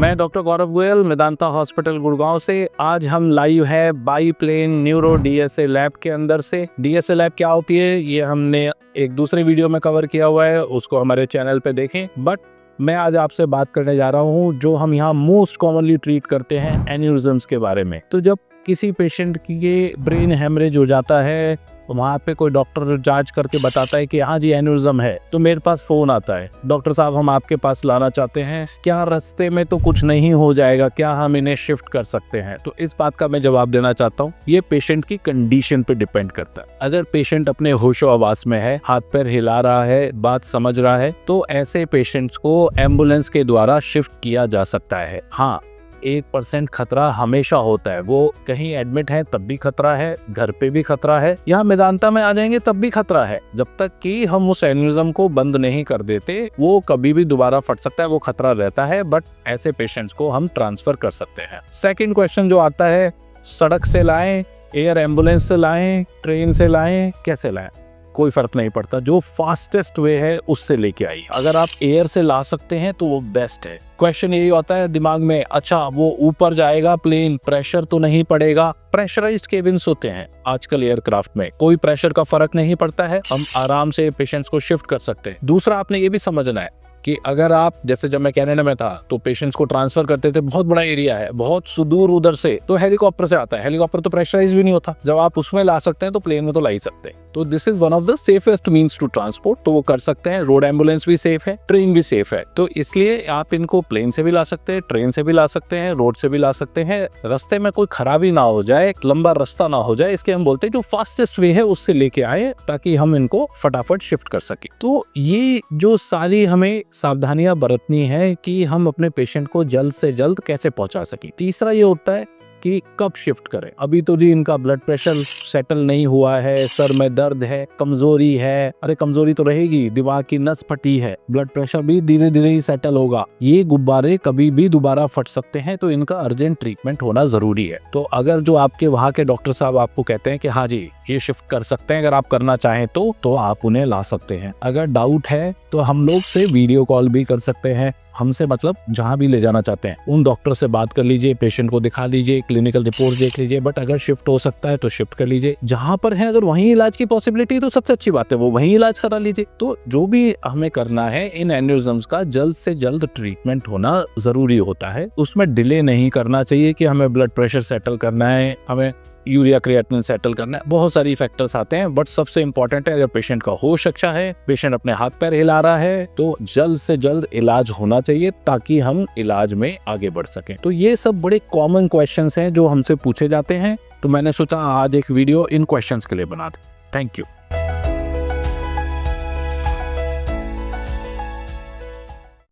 मैं doctor Gaurav Goyal, Medanta hospital Gurgaon से। आज हम लाइव है बाईप्लेन न्यूरो डीएसए लैब के अंदर से। डीएसए लैब क्या होती है ये हमने एक दूसरे वीडियो में कवर किया हुआ है, उसको हमारे चैनल पे देखें। बट मैं आज आपसे बात करने जा रहा हूँ जो हम यहाँ मोस्ट कॉमनली ट्रीट करते हैं, एन्यूरिज्म्स के बारे में। तो जब किसी पेशेंट की ब्रेन हेमरेज हो जाता है, वहाँ पे कोई डॉक्टर जांच करके बताता है कि हाँ जी एन्यूरिज्म है, तो मेरे पास फोन आता है, डॉक्टर साहब हम आपके पास लाना चाहते हैं, क्या रास्ते में तो कुछ नहीं हो जाएगा, क्या हम इन्हें शिफ्ट कर सकते हैं? तो इस बात का मैं जवाब देना चाहता हूँ, ये पेशेंट की कंडीशन पे डिपेंड करता है। अगर पेशेंट अपने होशो हवास में है, हाथ पैर हिला रहा है, बात समझ रहा है, तो ऐसे पेशेंट्स को एम्बुलेंस के द्वारा शिफ्ट किया जा सकता है। हाँ, 1% खतरा हमेशा होता है, वो कहीं एडमिट है तब भी खतरा है, घर पे भी खतरा है, यहाँ मेदांता में आ जाएंगे तब भी खतरा है। जब तक कि हम उस एन्यूरिज्म को बंद नहीं कर देते, वो कभी भी दोबारा फट सकता है, वो खतरा रहता है। बट ऐसे पेशेंट्स को हम ट्रांसफर कर सकते हैं। सेकेंड क्वेश्चन जो आता है, सड़क से लाएं, एयर एम्बुलेंस से लाएं, ट्रेन से लाएं, कैसे लाएं? कोई फर्क नहीं पड़ता, जो फास्टेस्ट वे है उससे लेके आइए। अगर आप एयर से ला सकते हैं तो वो बेस्ट है। क्वेश्चन यही होता है दिमाग में, अच्छा वो ऊपर जाएगा प्लेन, प्रेशर तो नहीं पड़ेगा? प्रेशराइज्ड केबिन्स होते हैं आजकल एयरक्राफ्ट में, कोई प्रेशर का फर्क नहीं पड़ता है, हम आराम से पेशेंट्स को शिफ्ट कर सकते हैं। दूसरा आपने ये भी समझना है कि अगर आप, जैसे जब मैं कनाडा में था तो पेशेंट्स को ट्रांसफर करते थे, बहुत बड़ा एरिया है, बहुत सुदूर उधर से, तो हेलीकॉप्टर से आता है। हेलीकॉप्टर तो प्रेशराइज भी नहीं होता, जब आप उसमें ला सकते हैं तो प्लेन में तो ला ही सकते हैं। तो this is one of the safest means to transport, तो वो कर सकते हैं। रोड एम्बुलेंस भी सेफ है, ट्रेन भी सेफ है, तो इसलिए आप इनको प्लेन से भी ला सकते हैं, ट्रेन से भी ला सकते हैं, रोड से भी ला सकते हैं। रास्ते में कोई खराबी ना हो जाए, लंबा रास्ता ना हो जाए, इसके हम बोलते हैं जो फास्टेस्ट वे है उससे लेके आए, ताकि हम इनको फटाफट शिफ्ट कर सके। तो ये जो सारी हमें सावधानियां बरतनी है कि हम अपने पेशेंट को जल्द से जल्द कैसे पहुंचा सके। तीसरा ये होता है कि कब शिफ्ट करें। अभी तो जी इनका ब्लड प्रेशर सेटल नहीं हुआ है, सर में दर्द है, कमजोरी है। अरे कमजोरी तो रहेगी, दिमाग की नस फटी है, ब्लड प्रेशर भी धीरे धीरे ही सेटल होगा। ये गुब्बारे कभी भी दोबारा फट सकते हैं, तो इनका अर्जेंट ट्रीटमेंट होना जरूरी है। तो अगर जो आपके वहाँ के डॉक्टर साहब आपको कहते हैं कि हाँ जी ये शिफ्ट कर सकते हैं, अगर आप करना चाहें तो आप उन्हें ला सकते हैं। अगर डाउट है तो हम लोग से वीडियो कॉल भी कर सकते हैं, हमसे मतलब जहां भी ले जाना चाहते हैं उन डॉक्टर से बात कर लीजिए, पेशेंट को दिखा लीजिए, क्लिनिकल रिपोर्ट देख लीजिए। बट अगर शिफ्ट हो सकता है तो शिफ्ट कर लीजिए। जहां पर है अगर वहीं इलाज की पॉसिबिलिटी तो सबसे अच्छी बात है, वो वहीं इलाज करा लीजिए। तो जो भी हमें करना है, इन एन्यूरिज्म्स का जल्द से जल्द ट्रीटमेंट होना जरूरी होता है। उसमें डिले नहीं करना चाहिए कि हमें ब्लड प्रेशर सेटल करना है, हमें यूरिया क्रिएटिनिन सेटल करना है, बहुत सारी फैक्टर्स आते हैं। बट सबसे इंपॉर्टेंट है, अगर पेशेंट का होश अच्छा है, पेशेंट अपने हाथ पैर हिला रहा है, तो जल्द से जल्द इलाज होना चाहिए, ताकि हम इलाज में आगे बढ़ सकें। तो ये सब बड़े कॉमन क्वेश्चंस हैं जो हमसे पूछे जाते हैं, तो मैंने सोचा आज एक वीडियो इन क्वेश्चंस के लिए बना दें। Thank you.